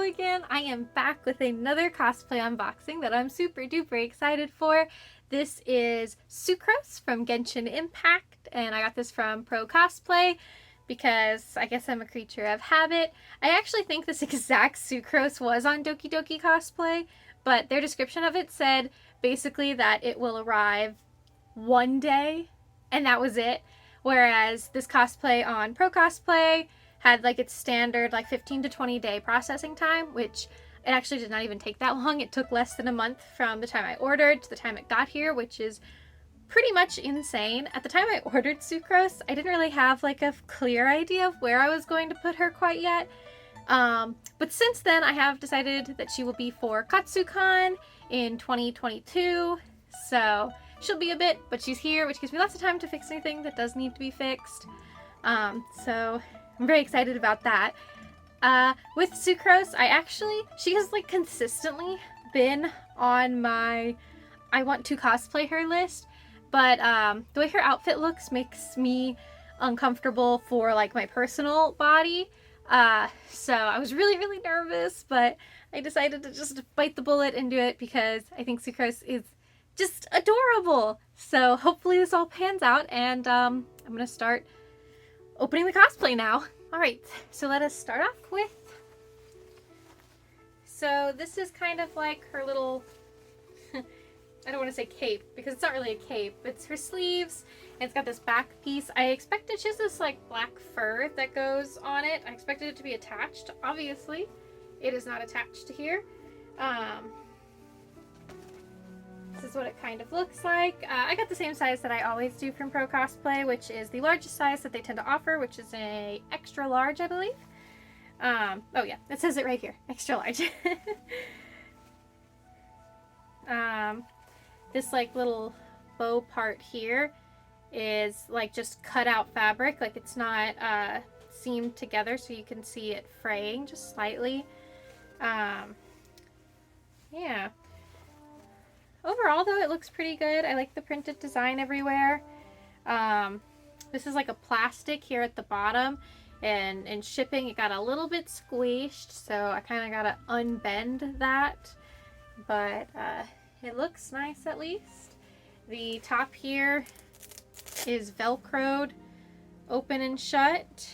again. I am back with another cosplay unboxing that I'm super duper excited for. This is Sucrose from Genshin Impact, and I got this from ProCosplay because I guess I'm a creature of habit. I actually think this exact Sucrose was on Doki Doki Cosplay, but their description of it said basically that it will arrive one day, and that was it. Whereas this cosplay on ProCosplay had like its standard like 15 to 20 day processing time, which it actually did not even take that long. It took less than a month from the time I ordered to the time it got here, which is pretty much insane. At the time I ordered Sucrose, I didn't really have like a clear idea of where I was going to put her quite yet. But since then I have decided that she will be for Katsucon in 2022. So she'll be a bit, but she's here, which gives me lots of time to fix anything that does need to be fixed. So I'm very excited about that. With Sucrose, she has like consistently been on my I want to cosplay her list, but the way her outfit looks makes me uncomfortable for like my personal body. So I was really nervous, but I decided to just bite the bullet and do it because I think Sucrose is just adorable. So hopefully this all pans out, and I'm gonna start opening the cosplay now. Alright, so let us start off with, so this is kind of like her little, I don't want to say cape, because it's not really a cape. It's her sleeves, and it's got this back piece. I expected just this like black fur that goes on it. I expected it to be attached. Obviously, it is not attached to here. This is what it kind of looks like. I got the same size that I always do from ProCosplay, which is the largest size that they tend to offer, which is a extra large, I believe. Oh yeah, it says it right here, extra large. This like little bow part here is like just cut out fabric, like it's not seamed together, so you can see it fraying just slightly. Yeah. Overall, though, it looks pretty good. I like the printed design everywhere. This is like a plastic here at the bottom, and in shipping it got a little bit squished, so I kind of got to unbend that. But it looks nice at least. The top here is Velcroed open and shut,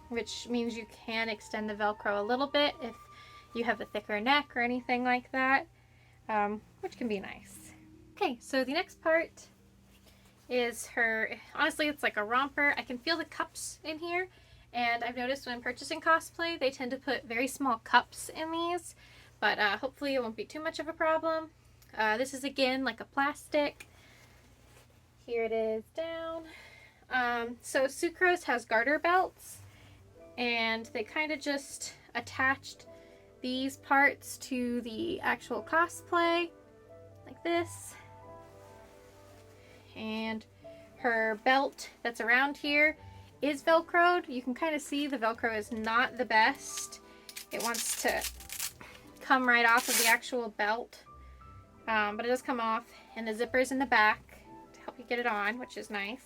which means you can extend the Velcro a little bit if you have a thicker neck or anything like that, which can be nice. Okay, so the next part is her, honestly it's like a romper. I can feel the cups in here, and I've noticed when purchasing cosplay they tend to put very small cups in these, but hopefully it won't be too much of a problem. This is again like a plastic. Here it is down. So Sucrose has garter belts, and they kind of just attached these parts to the actual cosplay like this, and her belt that's around here is velcroed. You can kind of see the velcro is not the best. It wants to come right off of the actual belt, but it does come off, and the zipper's in the back to help you get it on, which is nice.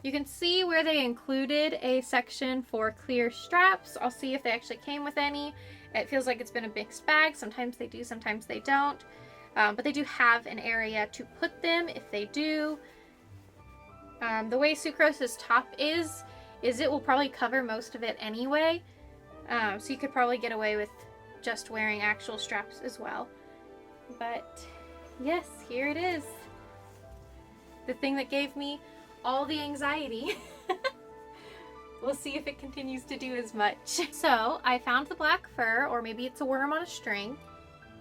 You can see where they included a section for clear straps. I'll see if they actually came with any. It feels like it's been a mixed bag. Sometimes they do, sometimes they don't. But they do have an area to put them if they do. The way Sucrose's top is it will probably cover most of it anyway. So you could probably get away with just wearing actual straps as well. But yes, here it is. The thing that gave me all the anxiety. We'll see if it continues to do as much. So I found the black fur, or maybe it's a worm on a string.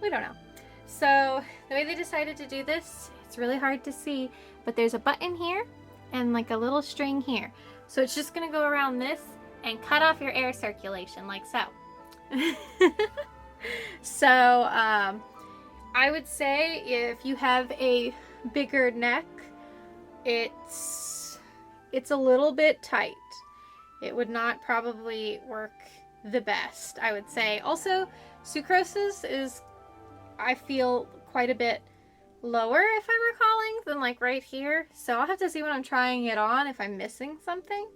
We don't know. So the way they decided to do this, it's really hard to see, but there's a button here and like a little string here. So it's just gonna go around this and cut off your air circulation like so. So I would say if you have a bigger neck, it's a little bit tight. It would not probably work the best, I would say. Also, Sucrose's is, I feel, quite a bit lower, if I'm recalling, than like right here. So I'll have to see when I'm trying it on if I'm missing something.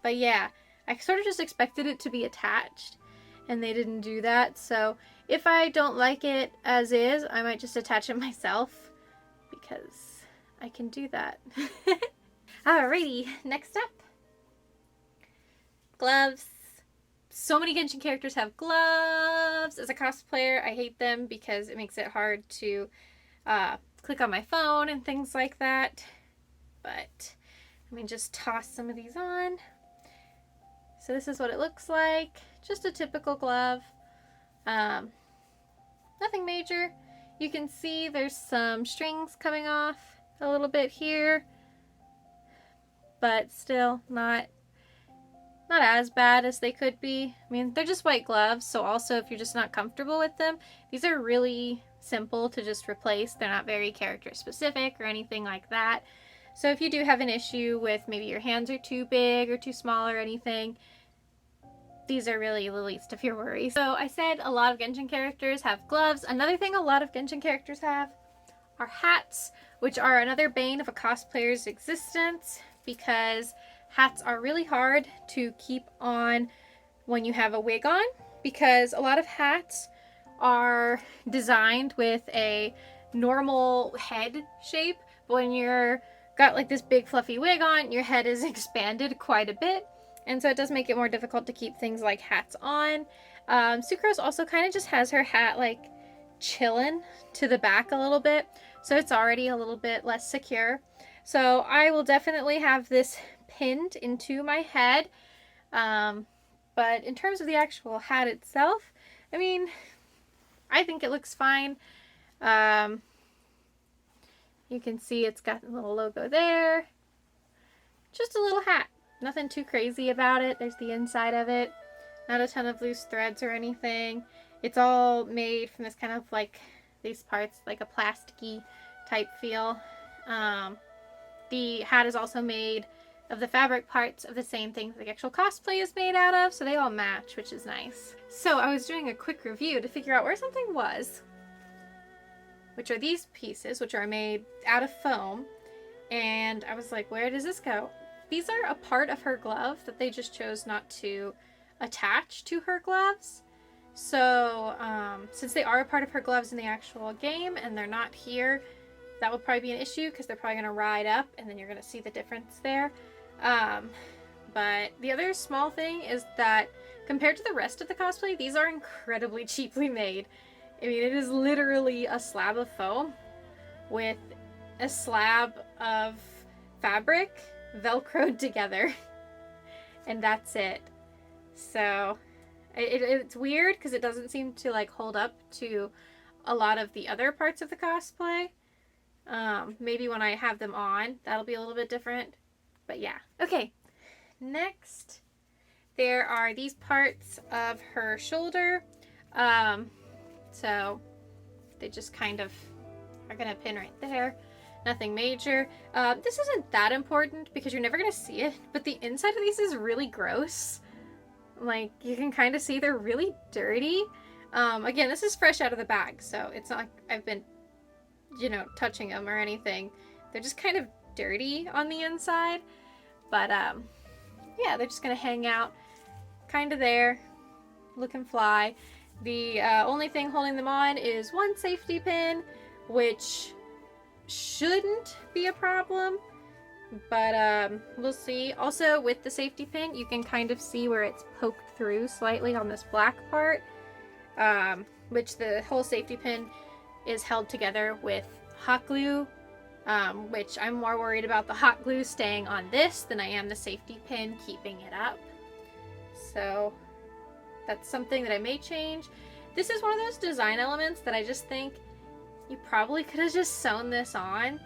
But yeah, I sort of just expected it to be attached, and they didn't do that. So if I don't like it as is, I might just attach it myself, because I can do that. Alrighty, next up. Gloves. So many Genshin characters have gloves. As a cosplayer, I hate them because it makes it hard to click on my phone and things like that. But let me just toss some of these on. So this is what it looks like. Just a typical glove. Nothing major. You can see there's some strings coming off a little bit here, but still not as bad as they could be. I mean, they're just white gloves, so also if you're just not comfortable with them, these are really simple to just replace. They're not very character specific or anything like that. So if you do have an issue with maybe your hands are too big or too small or anything, these are really the least of your worries. So I said a lot of Genshin characters have gloves. Another thing a lot of Genshin characters have are hats, which are another bane of a cosplayer's existence, because hats are really hard to keep on when you have a wig on, because a lot of hats are designed with a normal head shape, but when you're got like this big fluffy wig on, your head is expanded quite a bit, and so it does make it more difficult to keep things like hats on. Sucrose also kind of just has her hat like chilling to the back a little bit, so it's already a little bit less secure. So I will definitely have this pinned into my head. But in terms of the actual hat itself, I mean, I think it looks fine. You can see it's got a little logo there. Just a little hat. Nothing too crazy about it. There's the inside of it. Not a ton of loose threads or anything. It's all made from this kind of like, these parts, like a plasticky type feel. The hat is also made of the fabric parts of the same thing the actual cosplay is made out of, so they all match, which is nice. So I was doing a quick review to figure out where something was, which are these pieces, which are made out of foam, and I was like, where does this go? These are a part of her glove that they just chose not to attach to her gloves. So since they are a part of her gloves in the actual game and they're not here, that would probably be an issue, because they're probably going to ride up and then you're going to see the difference there. But the other small thing is that compared to the rest of the cosplay, these are incredibly cheaply made. I mean, it is literally a slab of foam with a slab of fabric velcroed together, and that's it. So it's weird because it doesn't seem to like hold up to a lot of the other parts of the cosplay. Maybe when I have them on, that'll be a little bit different. But yeah. Okay, next there are these parts of her shoulder. So they just kind of are gonna pin right there. Nothing major. This isn't that important because you're never gonna see it, but the inside of these is really gross. Like, you can kind of see they're really dirty. Again, this is fresh out of the bag, so it's not like I've been, you know, touching them or anything. They're just kind of dirty on the inside, but yeah, they're just gonna hang out kind of there, looking fly. The only thing holding them on is one safety pin, which shouldn't be a problem, but we'll see. Also, with the safety pin, you can kind of see where it's poked through slightly on this black part, which the whole safety pin is held together with hot glue, which I'm more worried about the hot glue staying on this than I am the safety pin keeping it up. So that's something that I may change. This is one of those design elements that I just think you probably could have just sewn this on,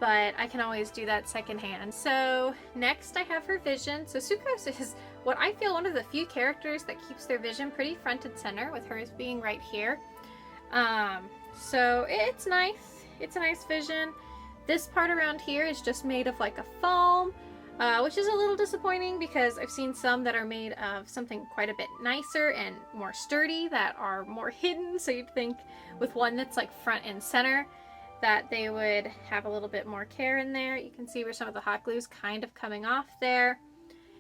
but I can always do that secondhand. So next I have her vision. So Sucrose is what I feel one of the few characters that keeps their vision pretty front and center, with hers being right here. So it's nice. It's a nice vision. This part around here is just made of like a foam, which is a little disappointing because I've seen some that are made of something quite a bit nicer and more sturdy that are more hidden. So you'd think with one that's like front and center that they would have a little bit more care in there. You can see where some of the hot glue is kind of coming off there.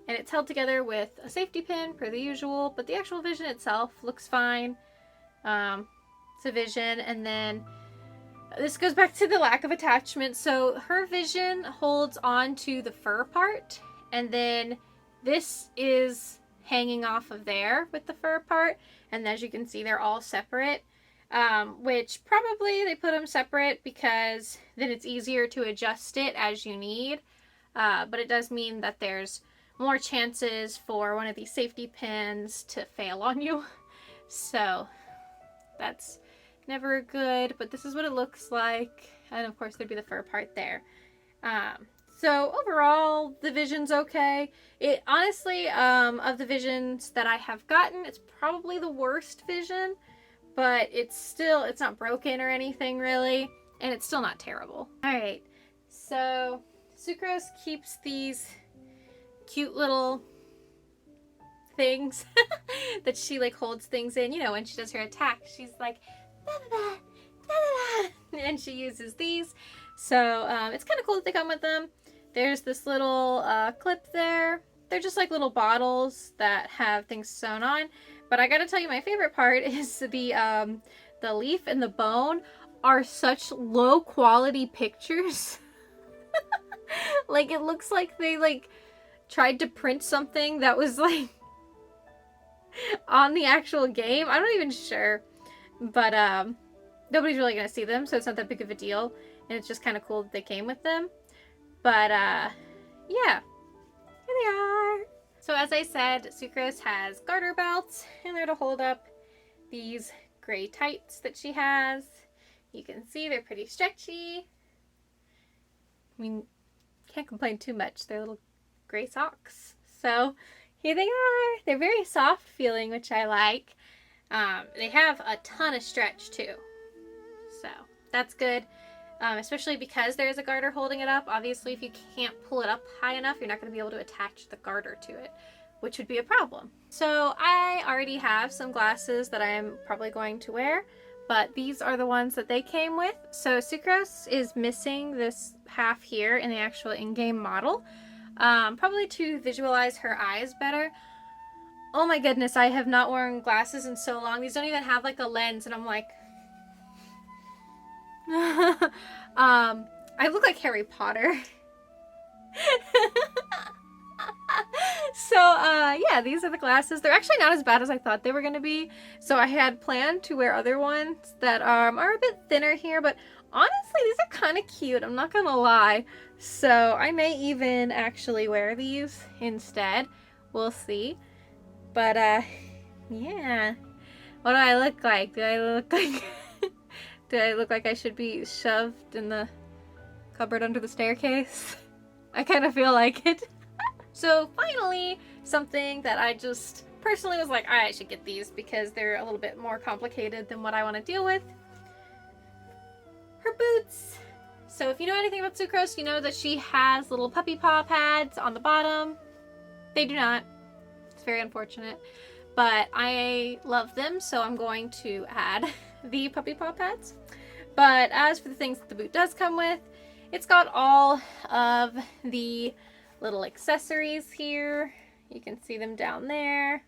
and it's held together with a safety pin per the usual, but the actual vision itself looks fine. It's a vision, and then this goes back to the lack of attachment. So her vision holds on to the fur part, and then this is hanging off of there with the fur part, and as you can see, they're all separate, which probably they put them separate because then it's easier to adjust it as you need, but it does mean that there's more chances for one of these safety pins to fail on you, so that's never good, but this is what it looks like, and of course there'd be the fur part there. So overall, the vision's okay. It honestly, of the visions that I have gotten, it's probably the worst vision, but it's not broken or anything really, and it's still not terrible. Alright, so Sucrose keeps these cute little things that she like holds things in, you know, when she does her attack, she's like, da, da, da, da, da, and she uses these. So it's kind of cool that they come with them. There's this little clip there. They're just like little bottles that have things sewn on. But I gotta tell you, my favorite part is the leaf and the bone are such low quality pictures. Like it looks like they like tried to print something that was like on the actual game. I'm not even sure. But nobody's really gonna see them, so it's not that big of a deal. And it's just kind of cool that they came with them. But yeah, here they are. So as I said, Sucrose has garter belts, and they're to hold up these gray tights that she has. You can see they're pretty stretchy. I mean, can't complain too much. They're little gray socks. So here they are. They're very soft feeling, which I like. They have a ton of stretch too, so that's good, especially because there's a garter holding it up. Obviously, if you can't pull it up high enough, you're not going to be able to attach the garter to it, which would be a problem. So I already have some glasses that I'm probably going to wear, but these are the ones that they came with. So Sucrose is missing this half here in the actual in-game model, probably to visualize her eyes better. Oh my goodness, I have not worn glasses in so long. These don't even have like a lens, and I'm like, I look like Harry Potter. So yeah, these are the glasses. They're actually not as bad as I thought they were gonna be. So I had planned to wear other ones that are a bit thinner here, but honestly, these are kind of cute. I'm not gonna lie. So I may even actually wear these instead. We'll see. But, yeah. What do I look like? Do I look like... do I look like I should be shoved in the cupboard under the staircase? I kind of feel like it. So, finally, something that I just personally was like, I should get these because they're a little bit more complicated than what I want to deal with. Her boots. So, if you know anything about Sucrose, you know that she has little puppy paw pads on the bottom. They do not. Very unfortunate, but I love them, so I'm going to add the puppy paw pads. But as for the things that the boot does come with, it's got all of the little accessories here. You can see them down there.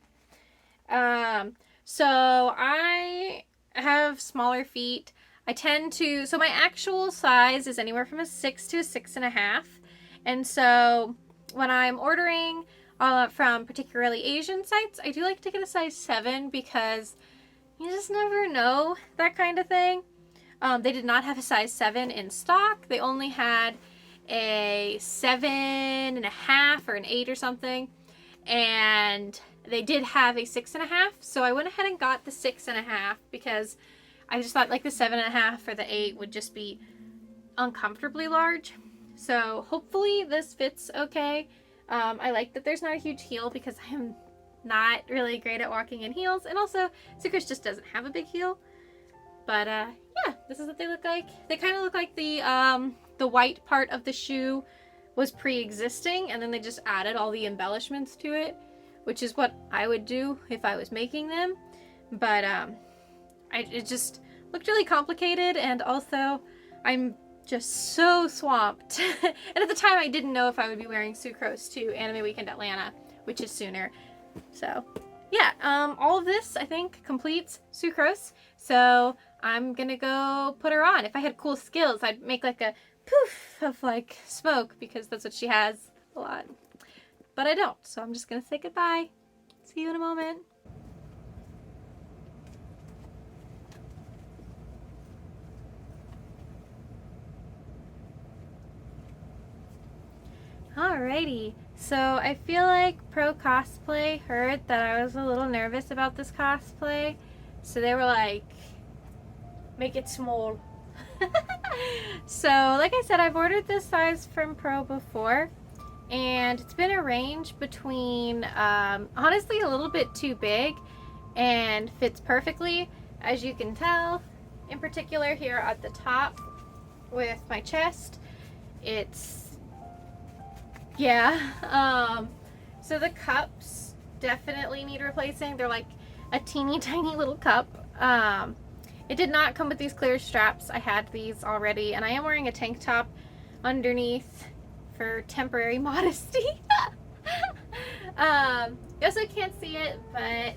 So I have smaller feet. I tend to, so my actual size is anywhere from a 6 to a 6.5, and so when I'm ordering from particularly Asian sites, I do like to get a size 7 because you just never know, that kind of thing. They did not have a size 7 in stock. They only had a 7.5 or an 8 or something, and they did have a 6.5, so I went ahead and got the 6.5 because I just thought like the 7.5 or the 8 would just be uncomfortably large. So hopefully this fits okay. I like that there's not a huge heel because I'm not really great at walking in heels, and also Sucrose just doesn't have a big heel. But yeah, this is what they look like. They kind of look like the white part of the shoe was pre-existing, and then they just added all the embellishments to it, which is what I would do if I was making them. But it just looked really complicated, and also I'm just so swamped. And at the time I didn't know if I would be wearing Sucrose to Anime Weekend Atlanta, which is sooner. So yeah, all of this I think completes Sucrose. So I'm gonna go put her on. If I had cool skills, I'd make like a poof of like smoke, because that's what she has a lot. But I don't, so I'm just gonna say goodbye. See you in a moment. Alrighty, so I feel like ProCosplay heard that I was a little nervous about this cosplay, so they were like, make it small. So like I said, I've ordered this size from Pro before, and it's been a range between honestly a little bit too big and fits perfectly, as you can tell, in particular here at the top with my chest. It's so the cups definitely need replacing. They're like a teeny tiny little cup. It did not come with these clear straps. I had these already, and I am wearing a tank top underneath for temporary modesty. You also can't see it, but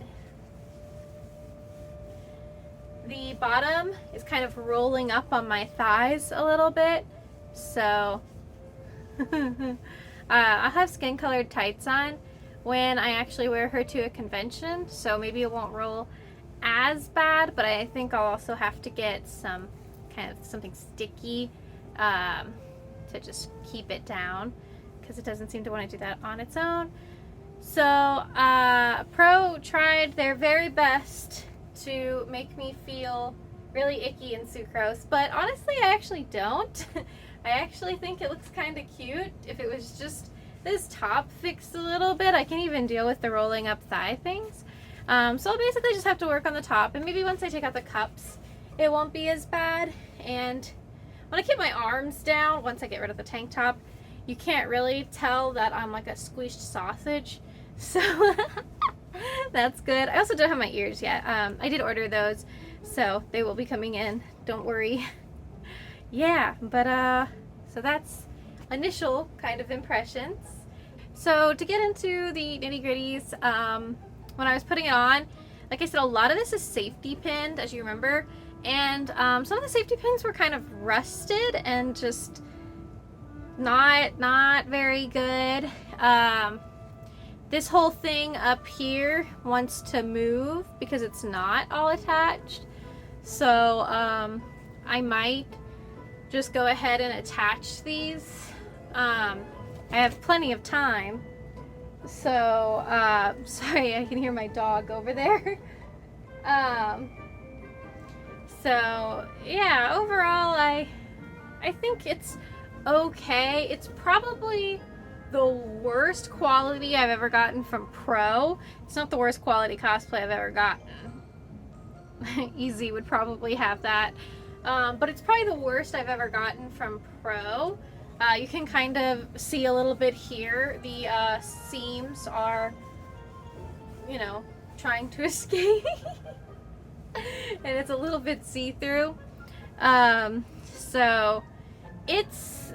the bottom is kind of rolling up on my thighs a little bit, so I'll have skin colored tights on when I actually wear her to a convention, so maybe it won't roll as bad, but I think I'll also have to get some kind of something sticky to just keep it down, because it doesn't seem to want to do that on its own. So Pro tried their very best to make me feel really icky in Sucrose, but honestly I actually don't. I actually think it looks kind of cute. If it was just this top fixed a little bit, I can even deal with the rolling up thigh things. So I'll basically just have to work on the top, and maybe once I take out the cups it won't be as bad. And when I keep my arms down, once I get rid of the tank top, you can't really tell that I'm like a squished sausage, so that's good. I also don't have my ears yet. I did order those, so they will be coming in, don't worry. Yeah, but so that's initial kind of impressions. So to get into the nitty-gritties, when I was putting it on, like I said, a lot of this is safety pinned, as you remember, and some of the safety pins were kind of rusted and just not very good. This whole thing up here wants to move because it's not all attached, so I might just go ahead and attach these. I have plenty of time, so sorry, I can hear my dog over there. So yeah, overall I think it's okay. It's probably the worst quality I've ever gotten from Pro. It's not the worst quality cosplay I've ever gotten. Easy would probably have that. But it's probably the worst I've ever gotten from Pro. You can kind of see a little bit here. The seams are, you know, trying to escape. And it's a little bit see-through. So it's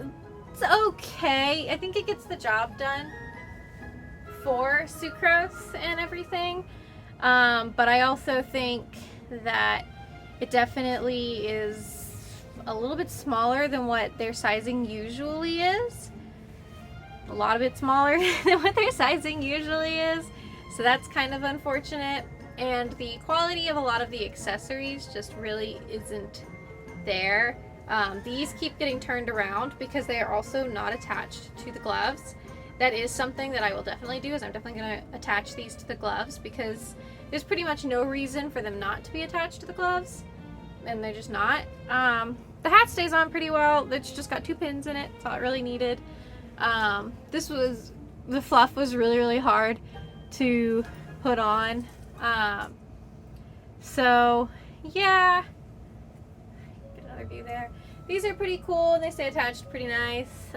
okay. I think it gets the job done for Sucrose and everything. But I also think that it definitely is a little bit smaller than what their sizing usually is. A lot of it smaller than what their sizing usually is. So that's kind of unfortunate. And the quality of a lot of the accessories just really isn't there. These keep getting turned around because they are also not attached to the gloves. That is something that I will definitely do, is I'm definitely going to attach these to the gloves, because there's pretty much no reason for them not to be attached to the gloves, and they're just not. The hat stays on pretty well. It's just got 2 pins in it. That's all it really needed. The fluff was really hard to put on. So yeah, get another view there. These are pretty cool, and they stay attached pretty nice.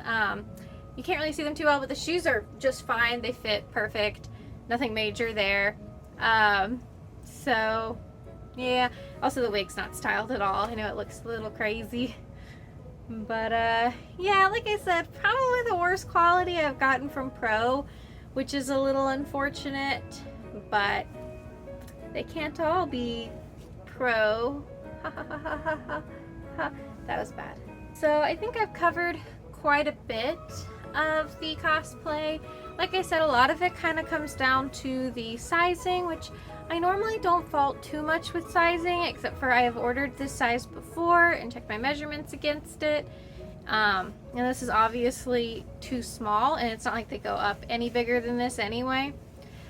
You can't really see them too well, but the shoes are just fine. They fit perfect. Nothing major there. So yeah, also the wig's not styled at all. I know it looks a little crazy, but yeah, like I said, probably the worst quality I've gotten from Pro which is a little unfortunate, but they can't all be pro. That was bad. So I think I've covered quite a bit of the cosplay. Like I said, a lot of it kind of comes down to the sizing, which I normally don't fault too much with sizing, except for I have ordered this size before and checked my measurements against it. And this is obviously too small, and it's not like they go up any bigger than this anyway.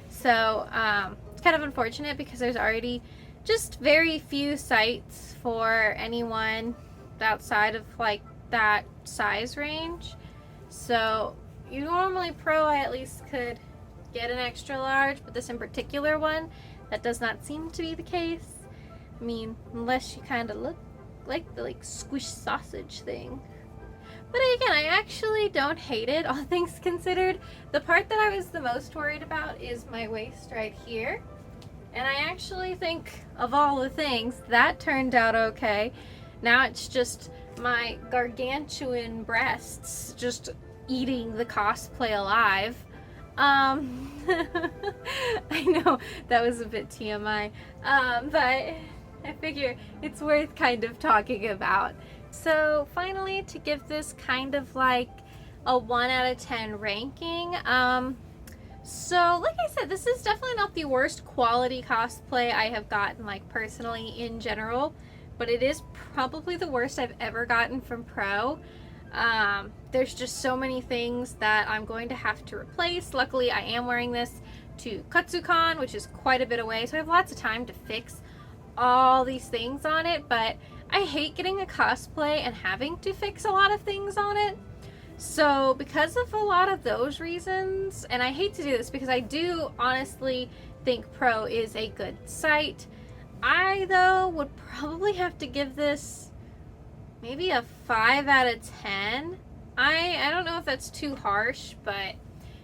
So it's kind of unfortunate because there's already just very few sites for anyone outside of like that size range. So you normally pro, I at least could get an extra large, but this in particular one, that does not seem to be the case. I mean, unless you kind of look like the squish sausage thing. But again, I actually don't hate it, all things considered. The part that I was the most worried about is my waist right here. And I actually think, of all the things, that turned out okay. Now it's just my gargantuan breasts just eating the cosplay alive. I know that was a bit TMI, but I figure it's worth kind of talking about. So finally, to give this kind of like a 1 out of 10 ranking, so like I said, this is definitely not the worst quality cosplay I have gotten, like personally in general, but it is probably the worst I've ever gotten from Pro. There's just so many things that I'm going to have to replace. Luckily, I am wearing this to Katsucon, which is quite a bit away, so I have lots of time to fix all these things on it, but I hate getting a cosplay and having to fix a lot of things on it. So because of a lot of those reasons, and I hate to do this because I do honestly think Pro is a good site, I though would probably have to give this maybe a 5 out of 10. I don't know if that's too harsh, but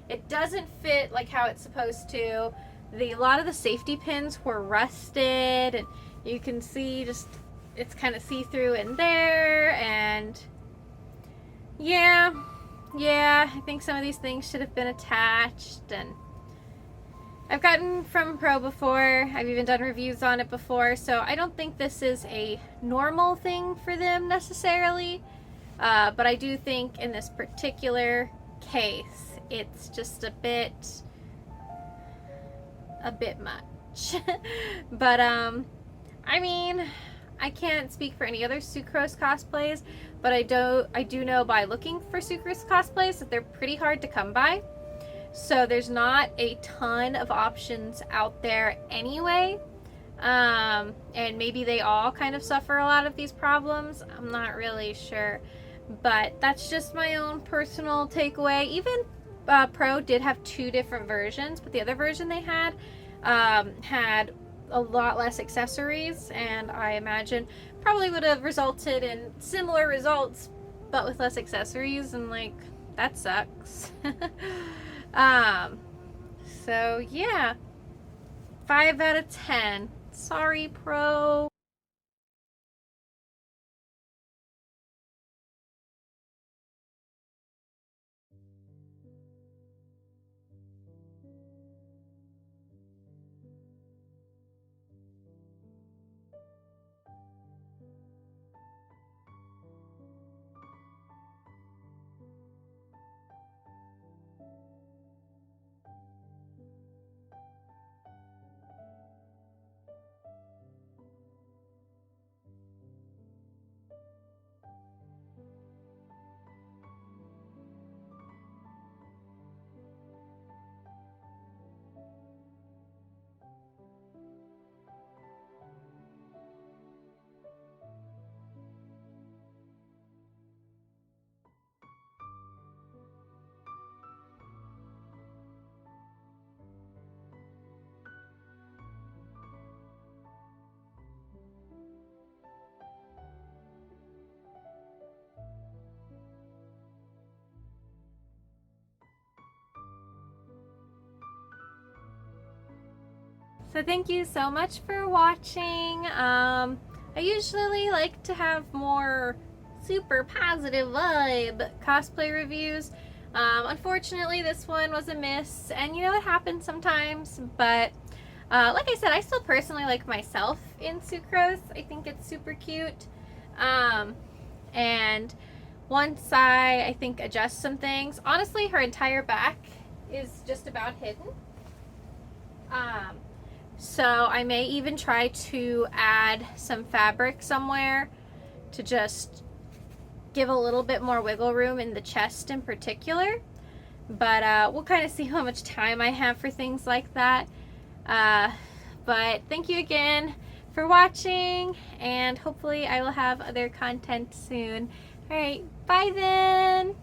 it doesn't fit like how it's supposed to. A lot of the safety pins were rusted, and you can see just it's kind of see-through in there, and yeah, I think some of these things should have been attached. And I've gotten from Pro before, I've even done reviews on it before, so I don't think this is a normal thing for them necessarily, but I do think in this particular case it's just a bit much. But I mean, I can't speak for any other Sucrose cosplays, but I do know by looking for Sucrose cosplays that they're pretty hard to come by. So there's not a ton of options out there anyway. And maybe they all kind of suffer a lot of these problems. I'm not really sure. But that's just my own personal takeaway. Even Pro did have 2 different versions, but the other version they had had a lot less accessories, and I imagine probably would have resulted in similar results but with less accessories, and like that sucks. So yeah, 5 out of 10. Sorry, Pro. So thank you so much for watching. I usually like to have more super positive vibe cosplay reviews, Unfortunately, this one was a miss, and you know, it happens sometimes, but like I said, I still personally like myself in Sucrose. I think it's super cute. And once I think, adjust some things, honestly, her entire back is just about hidden. So I may even try to add some fabric somewhere to just give a little bit more wiggle room in the chest in particular. But we'll kind of see how much time I have for things like that. But thank you again for watching, and hopefully I will have other content soon. Alright, bye then!